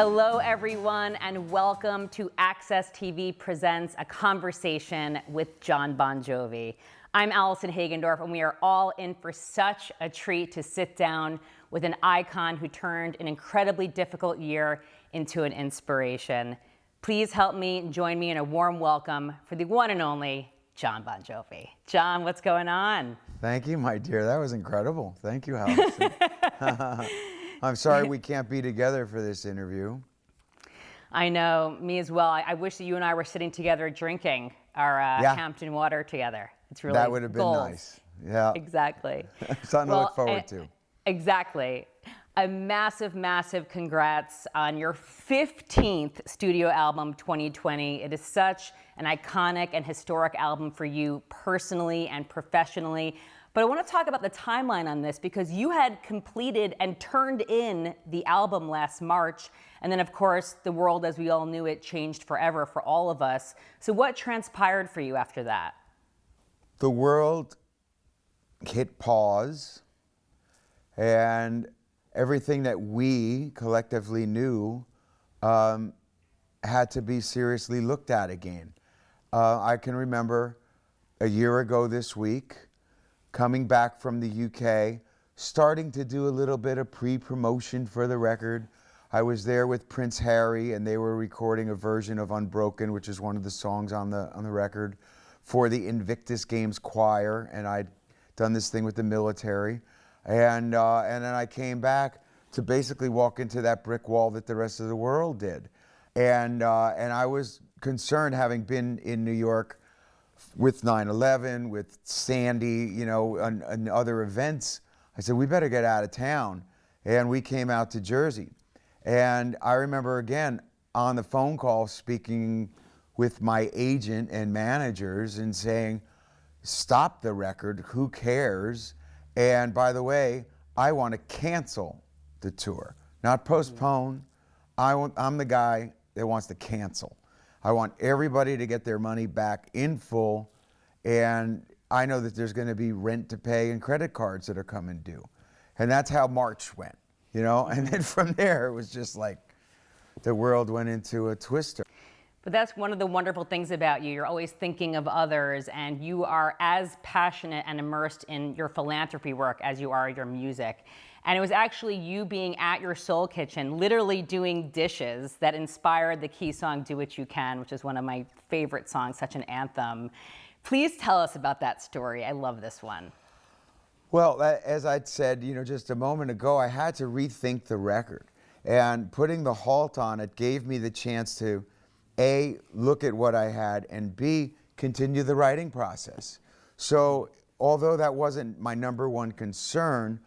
Hello, everyone, and welcome to AXS TV presents A Conversation with Jon Bon Jovi. I'm Allison Hagendorf, and we are all in for such a treat to sit down with an icon who turned an incredibly difficult year into an inspiration. Please help me and join me in a warm welcome for the one and only Jon Bon Jovi. Jon, what's going on? Thank you, my dear. That was incredible. Thank you, Allison. I'm sorry we can't be together for this interview. I know, me as well. I wish that you and I were sitting together drinking our Hampton water together. It's really that would have been goals. nice. Yeah. Exactly. Something to look forward to. Exactly. A massive, massive congrats on your 15th studio album, 2020. It is such an iconic and historic album for you personally and professionally. But I want to talk about the timeline on this because you had completed and turned in the album last March. And then, of course, the world as we all knew it changed forever for all of us. So what transpired for you after that? The world hit pause, and everything that we collectively knew had to be seriously looked at again. I can remember a year ago this week, coming back from the UK, starting to do a little bit of pre-promotion for the record. I was there with Prince Harry, and they were recording a version of Unbroken, which is one of the songs on the record, for the Invictus Games choir, and I'd done this thing with the military. And then I came back to basically walk into that brick wall that the rest of the world did. And I was concerned, having been in New York with 9/11, with Sandy, you know, and other events. I said, we better get out of town. And we came out to Jersey. And I remember, again, on the phone call, speaking with my agent and managers and saying, stop the record, who cares? And by the way, I want to cancel the tour, not postpone. I'm the guy that wants to cancel. I want everybody to get their money back in full, and I know that there's going to be rent to pay and credit cards that are coming due. And that's how March went, you know? And then from there, it was just like the world went into a twister. But that's one of the wonderful things about you. You're always thinking of others, and you are as passionate and immersed in your philanthropy work as you are your music. And it was actually you being at your soul kitchen, literally doing dishes, that inspired the key song, Do What You Can, which is one of my favorite songs, such an anthem. Please tell us about that story. I love this one. Well, as I'd said, you know, just a moment ago, I had to rethink the record. And putting the halt on it gave me the chance to, A, look at what I had, and B, continue the writing process. So although that wasn't my number one concern,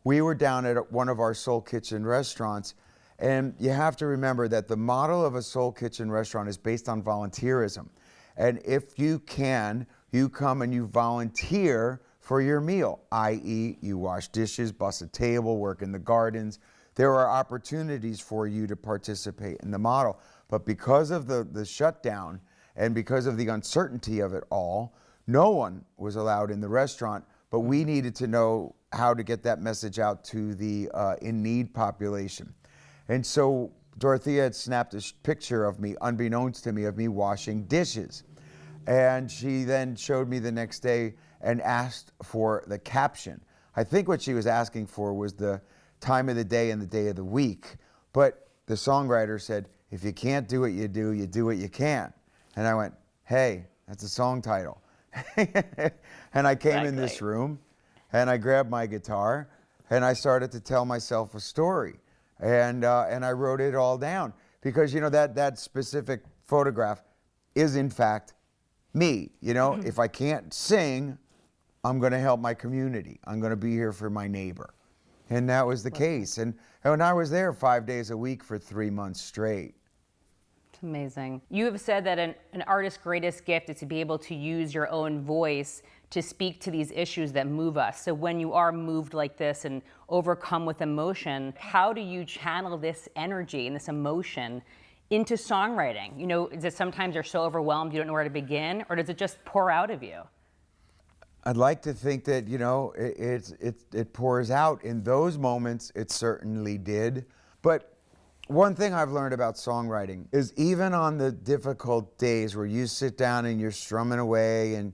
we were down at one of our Soul Kitchen restaurants, and you have to remember that the model of a Soul Kitchen restaurant is based on volunteerism. And if you can, you come and you volunteer for your meal, i.e. you wash dishes, bus a table, work in the gardens. There are opportunities for you to participate in the model. But because of the shutdown and because of the uncertainty of it all, no one was allowed in the restaurant, but we needed to know how to get that message out to the in-need population. And so Dorothea had snapped a picture of me, unbeknownst to me, of me washing dishes. And she then showed me the next day and asked for the caption. I think what she was asking for was the time of the day and the day of the week. But the songwriter said, if you can't do what you do what you can. And I went, hey, that's a song title. And I came in this room, and I grabbed my guitar, and I started to tell myself a story. And I wrote it all down. Because, you know, that specific photograph is, in fact, me. You know, if I can't sing, I'm going to help my community. I'm going to be here for my neighbor. And that was the case. And I was there 5 days a week for 3 months straight. It's amazing. You have said that an artist's greatest gift is to be able to use your own voice to speak to these issues that move us. So when you are moved like this and overcome with emotion, how do you channel this energy and this emotion into songwriting? You know, is it sometimes you're so overwhelmed you don't know where to begin, or does it just pour out of you? I'd like to think that, you know, it pours out. In those moments, it certainly did. But One thing I've learned about songwriting is even on the difficult days where you sit down and you're strumming away and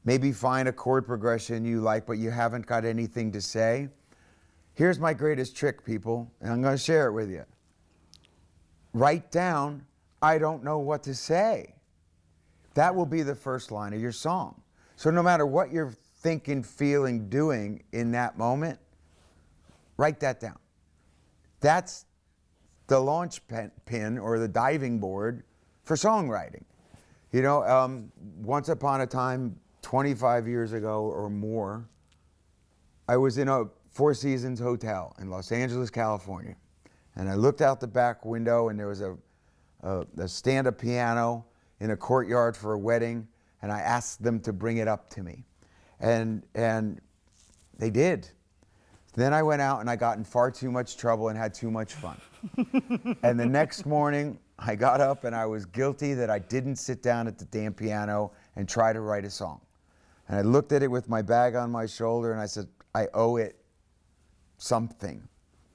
maybe find a chord progression you like, but you haven't got anything to say, here's my greatest trick, people, and I'm going to share it with you. Write down, I don't know what to say. That will be the first line of your song. So no matter what you're thinking, feeling, doing in that moment, write that down. That's the launch pin or the diving board for songwriting. You know, once upon a time, 25 years ago or more, I was in a Four Seasons hotel in Los Angeles, California. And I looked out the back window and there was a stand-up piano in a courtyard for a wedding, and I asked them to bring it up to me. And they did. Then I went out and I got in far too much trouble and had too much fun. And the next morning, I got up and I was guilty that I didn't sit down at the damn piano and try to write a song. And I looked at it with my bag on my shoulder and I said, I owe it something.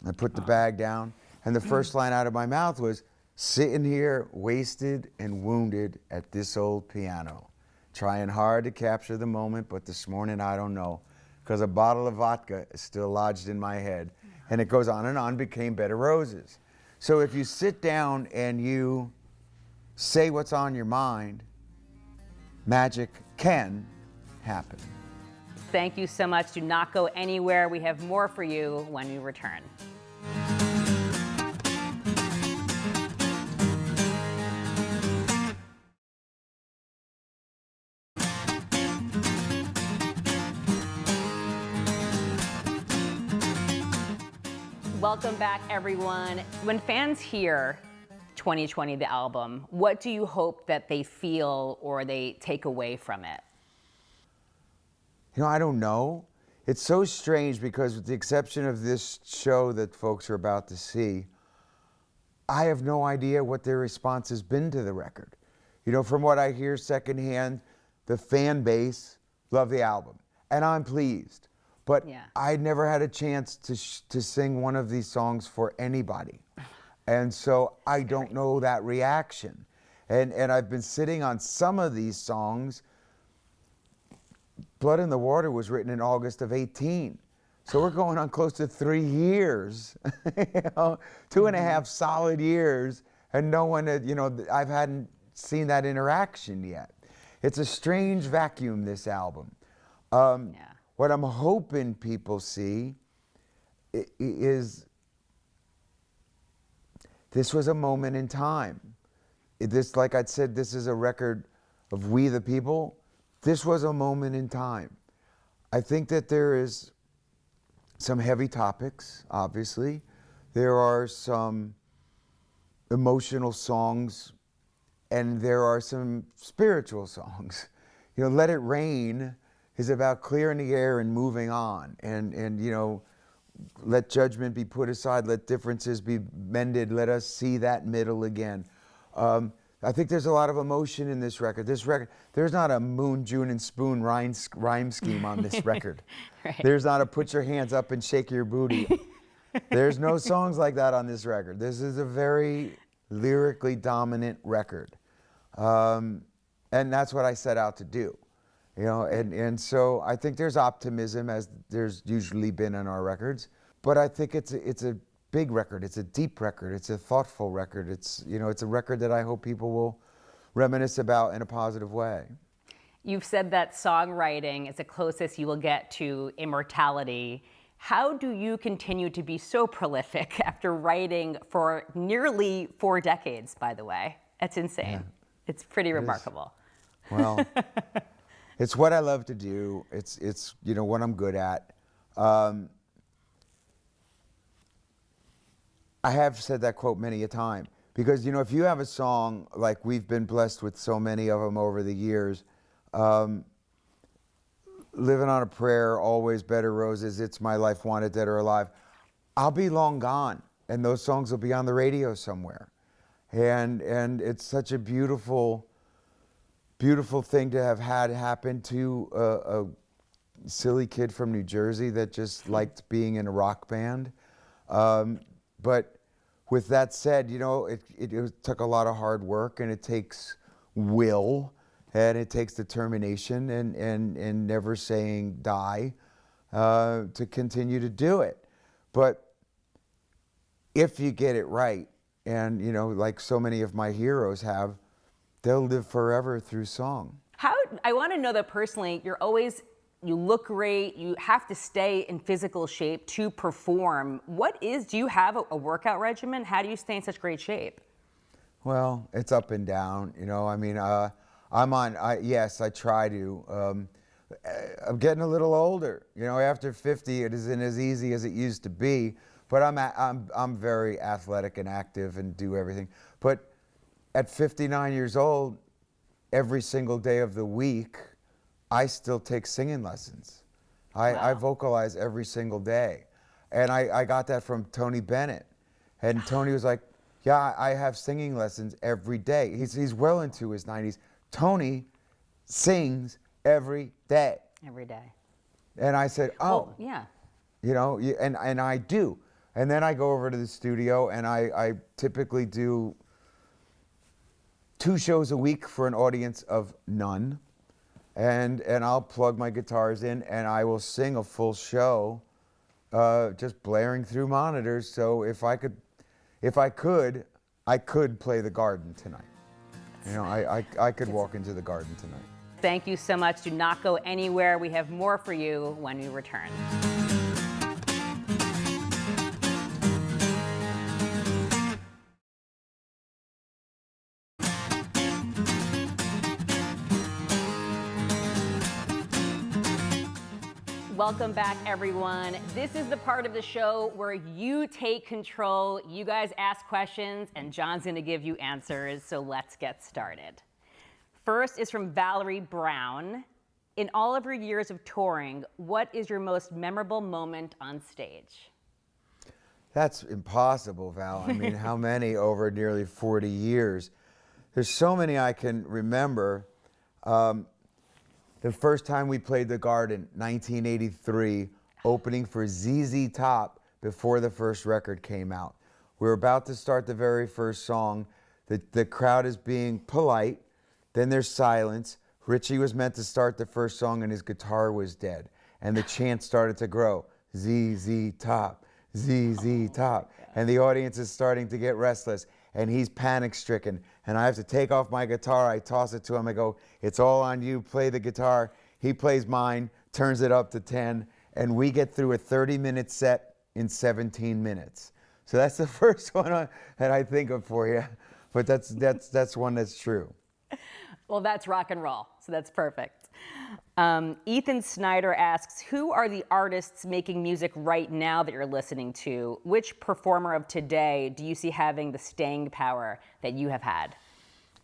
I put the bag down, and the first line out of my mouth was, sitting here wasted and wounded at this old piano, trying hard to capture the moment, but this morning I don't know, because a bottle of vodka is still lodged in my head. And it goes on and on, became Bed of Roses. So if you sit down and you say what's on your mind, magic can happen. Thank you so much. Do not go anywhere. We have more for you when we return. Welcome back, everyone. When fans hear 2020, the album, what do you hope that they feel or they take away from it? You know, I don't know. It's so strange because with the exception of this show that folks are about to see, I have no idea what their response has been to the record. You know, from what I hear secondhand, the fan base love the album, and I'm pleased. But yeah. I never had a chance to sing one of these songs for anybody. And so I don't know that reaction. And I've been sitting on some of these songs. Blood in the Water was written in August of 18. So we're going on close to 3 years, you know, 2.5 solid years. And no one had, you know, I hadn't seen that interaction yet. It's a strange vacuum, this album. Yeah. What I'm hoping people see is this was a moment in time. This, like I said, this is a record of we the people. This was a moment in time. I think that there is some heavy topics, obviously. There are some emotional songs, and there are some spiritual songs. You know, Let It Rain is about clearing the air and moving on, and you know, let judgment be put aside, let differences be mended, let us see that middle again. I think there's a lot of emotion in this record. There's not a Moon, June, and Spoon rhyme scheme on this record. Right. There's not a put your hands up and shake your booty. There's no songs like that on this record. This is a very lyrically dominant record. And that's what I set out to do. You know, and so I think there's optimism, as there's usually been in our records, but I think it's a big record, it's a deep record, it's a thoughtful record, it's, you know, it's a record that I hope people will reminisce about in a positive way. You've said that songwriting is the closest you will get to immortality. How do you continue to be so prolific after writing for nearly 4 decades, by the way? That's insane. Yeah. It's pretty remarkable. Well, it's what I love to do. It's you know, what I'm good at. I have said that quote many a time because, you know, if you have a song like we've been blessed with so many of them over the years, Living on a Prayer, Always Bed of Roses, It's My Life, Wanted Dead or Alive, I'll be long gone and those songs will be on the radio somewhere. And it's such a beautiful thing to have had happen to a silly kid from New Jersey that just liked being in a rock band. But with that said, you know, it took a lot of hard work, and it takes will, and it takes determination, and never saying die to continue to do it. But if you get it right, and you know, like so many of my heroes have, they'll live forever through song. I want to know that personally, you look great, you have to stay in physical shape to perform. Do you have a workout regimen? How do you stay in such great shape? Well, it's up and down, you know. I mean, yes, I try to. I'm getting a little older, you know. After 50, it isn't as easy as it used to be. But I'm very athletic and active and do everything. But at 59 years old, every single day of the week, I still take singing lessons. I vocalize every single day. And I got that from Tony Bennett. And Tony was like, yeah, I have singing lessons every day. He's well into his 90s. Tony sings every day. Every day. And I said, oh. Well, yeah. You know, and I do. And then I go over to the studio, and I typically do 2 shows a week for an audience of none. And I'll plug my guitars in, and I will sing a full show just blaring through monitors. So if I could, I could play the Garden tonight. You know, I could walk into the Garden tonight. Thank you so much. Do not go anywhere. We have more for you when we return. Welcome back, everyone. This is the part of the show where you take control. You guys ask questions, and Jon's going to give you answers. So let's get started. First is from Valerie Brown. In all of your years of touring, what is your most memorable moment on stage? That's impossible, Val. I mean, how many over nearly 40 years? There's so many I can remember. The first time we played the Garden, 1983, opening for ZZ Top before the first record came out. We were about to start the very first song. The crowd is being polite. Then there's silence. Richie was meant to start the first song, and his guitar was dead. And the chant started to grow. ZZ Top, ZZ Top. And the audience is starting to get restless. And he's panic-stricken. And I have to take off my guitar. I toss it to him. I go, it's all on you. Play the guitar. He plays mine, turns it up to 10. And we get through a 30-minute set in 17 minutes. So that's the first one that I think of for you. But that's one that's true. Well, that's rock and roll, so that's perfect. Ethan Snyder asks, who are the artists making music right now that you're listening to? Which performer of today do you see having the staying power that you have had?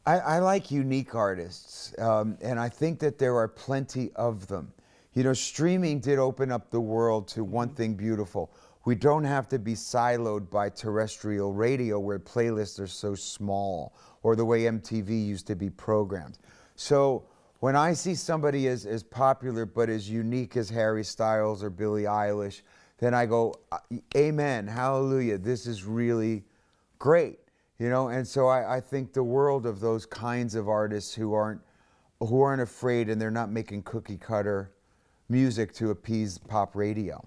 I like unique artists, and I think that there are plenty of them. You know, streaming did open up the world to one thing beautiful. We don't have to be siloed by terrestrial radio where playlists are so small, or the way MTV used to be programmed. So when I see somebody as popular but as unique as Harry Styles or Billie Eilish, then I go, amen, hallelujah, this is really great. You know, and so I think the world of those kinds of artists who aren't afraid, and they're not making cookie cutter music to appease pop radio.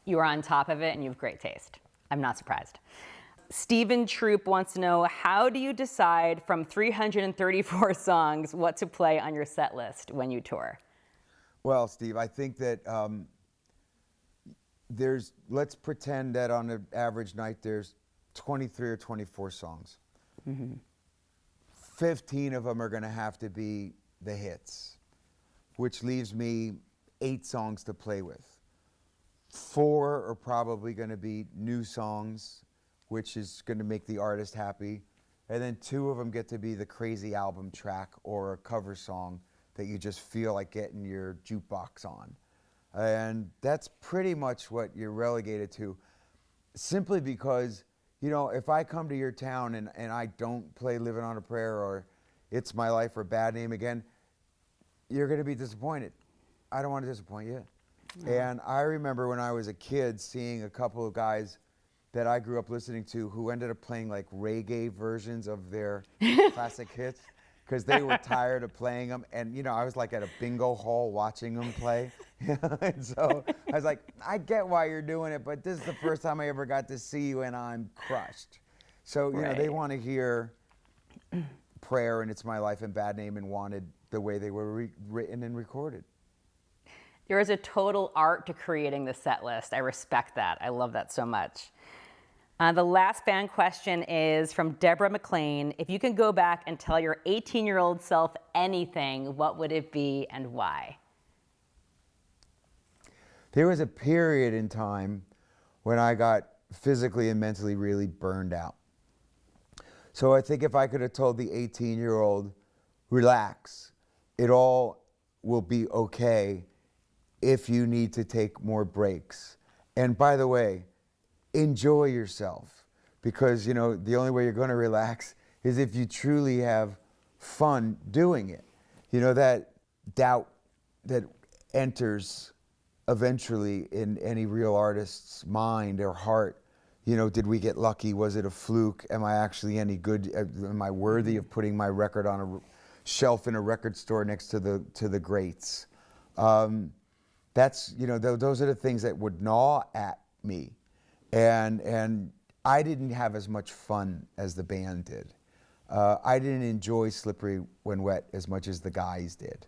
You are on top of it, and you have great taste. I'm not surprised. Stephen Troop wants to know, how do you decide from 334 songs what to play on your set list when you tour? Well, Steve, I think that let's pretend that on an average night there's 23 or 24 songs. Mm-hmm. 15 of them are going to have to be the hits, which leaves me 8 songs to play with. 4 are probably going to be new songs, which is going to make the artist happy. And then 2 of them get to be the crazy album track or a cover song that you just feel like getting your jukebox on. And that's pretty much what you're relegated to, simply because, you know, if I come to your town and I don't play Living on a Prayer or It's My Life or Bad Name Again, you're going to be disappointed. I don't want to disappoint you. No. And I remember when I was a kid seeing a couple of guys that I grew up listening to who ended up playing like reggae versions of their classic hits because they were tired of playing them. And, you know, I was like at a bingo hall watching them play. And so I was like, I get why you're doing it, but this is the first time I ever got to see you and I'm crushed. So, you know, they want to hear Prayer and It's My Life and Bad Name and Wanted the way they were written and recorded. There is a total art to creating the set list. I respect that. I love that so much. The last fan question is from Deborah McLean. If you can go back and tell your 18-year-old self anything, what would it be and why? There was a period in time when I got physically and mentally really burned out. So I think if I could have told the 18-year-old, relax, it all will be okay if you need to take more breaks. And by the way, enjoy yourself, because you know the only way you're going to relax is if you truly have fun doing it. You know, that doubt that enters eventually in any real artist's mind or heart. You know, did we get lucky? Was it a fluke? Am I actually any good? Am I worthy of putting my record on a shelf in a record store next to the greats? That's, you know, those are the things that would gnaw at me. And I didn't have as much fun as the band did. I didn't enjoy Slippery When Wet as much as the guys did.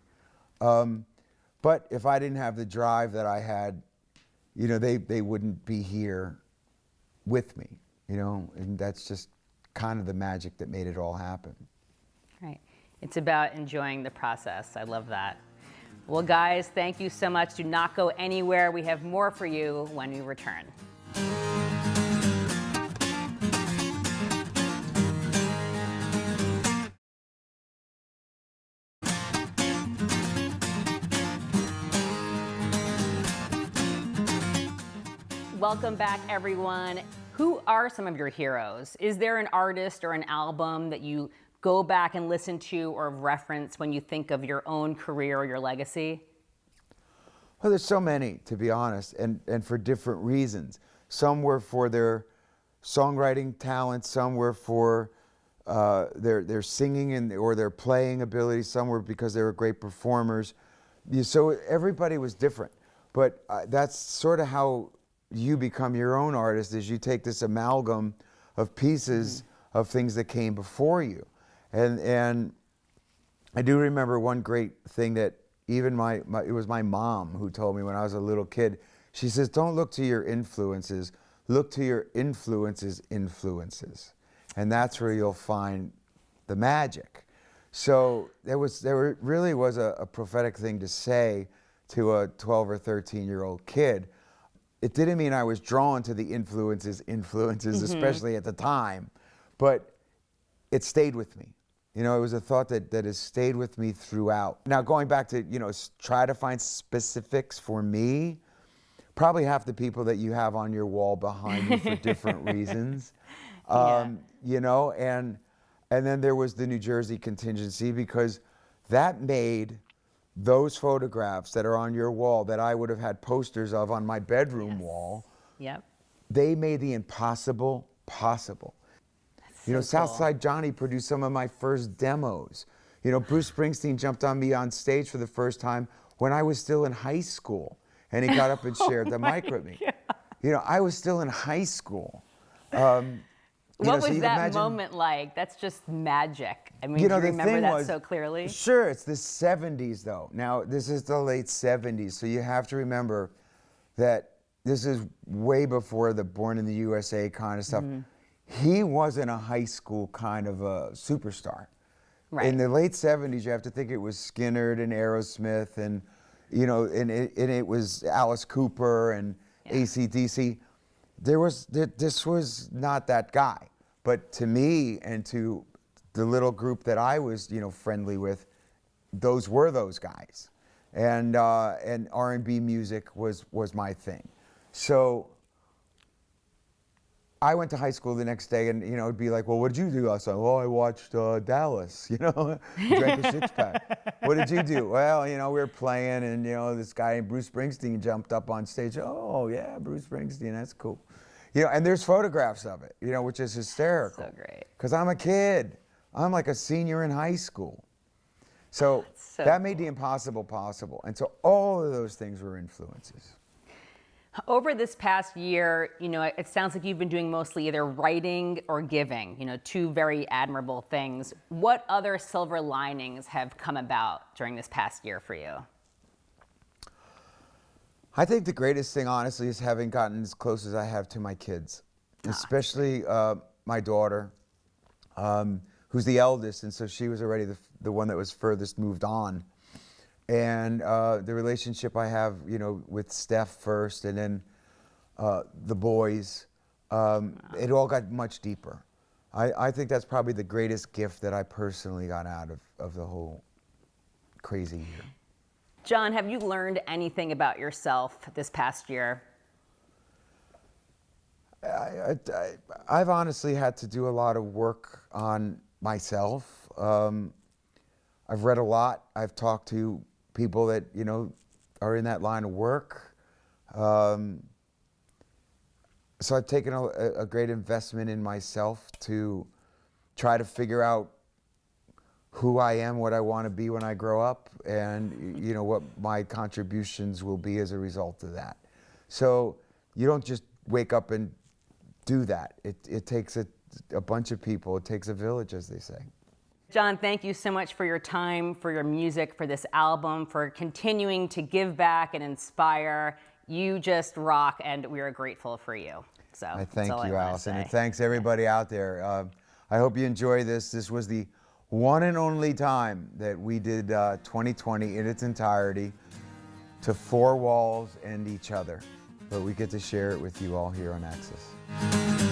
But if I didn't have the drive that I had, you know, they wouldn't be here with me, you know, and that's just kind of the magic that made it all happen. Right. It's about enjoying the process. I love that. Well, guys, thank you so much. Do not go anywhere. We have more for you when we return. Welcome back, everyone. Who are some of your heroes? Is there an artist or an album that you go back and listen to or reference when you think of your own career or your legacy? Well, there's so many, to be honest, and for different reasons. Some were for their songwriting talent, some were for their singing or their playing ability, some were because they were great performers. So everybody was different, but that's sort of how you become your own artist, is you take this amalgam of pieces of things that came before you. And I do remember one great thing that even it was my mom who told me when I was a little kid. She says, don't look to your influences, look to your influences' influences. And that's where you'll find the magic. So there really was a prophetic thing to say to a 12 or 13-year-old kid. It didn't mean I was drawn to the influences, especially at the time, but it stayed with me. You know, it was a thought that has stayed with me throughout. Now, going back to, you know, try to find specifics for me, probably half the people that you have on your wall behind you for different reasons. You know, and then there was the New Jersey contingency, because that made those photographs that are on your wall that I would have had posters of on my bedroom wall. Yep. They made the impossible possible. You know, Southside Johnny produced some of my first demos. You know, Bruce Springsteen jumped on me on stage for the first time when I was still in high school, and he got up and shared the mic with me. You know, I was still in high school. What was that moment like? That's just magic. I mean, you know, do you remember that so clearly? Sure, it's the 70s though. Now, this is the late 70s, so you have to remember that this is way before the Born in the USA kind of stuff. He wasn't a high school kind of a superstar. Right. In the late 70s, you have to think it was Skynyrd and Aerosmith, and you know, and it was Alice Cooper and AC/DC. This was not that guy. But to me and to the little group that I was, you know, friendly with, those were those guys, and R&B music was my thing. So I went to high school the next day, and you know, it'd be like, well, what did you do last night? Well, I watched Dallas, you know, drank a six-pack. What did you do? Well, you know, we were playing, and you know, this guy Bruce Springsteen jumped up on stage. Oh yeah, Bruce Springsteen, that's cool. You know, and there's photographs of it, you know, which is hysterical. So great. Because I'm a kid. I'm like a senior in high school. So, So that made the impossible possible. And so all of those things were influences. Over this past year, you know, it sounds like you've been doing mostly either writing or giving, you know, two very admirable things. What other silver linings have come about during this past year for you? I think the greatest thing, honestly, is having gotten as close as I have to my kids, especially my daughter, who's the eldest, and so she was already the one that was furthest moved on. And the relationship I have, you know, with Steph first, and then the boys, it all got much deeper. I think that's probably the greatest gift that I personally got out of the whole crazy year. Jon, have you learned anything about yourself this past year? I've honestly had to do a lot of work on myself. I've read a lot. I've talked to people that, you know, are in that line of work. So I've taken a great investment in myself to try to figure out who I am, what I want to be when I grow up, and, you know, what my contributions will be as a result of that. So you don't just wake up and do that. It takes a bunch of people. It takes a village, as they say. Jon, thank you so much for your time, for your music, for this album, for continuing to give back and inspire. You just rock, and we are grateful for you. So I thank you, Allison, and thanks everybody out there. I hope you enjoy this. This was the one and only time that we did 2020 in its entirety to four walls and each other. But we get to share it with you all here on AXS.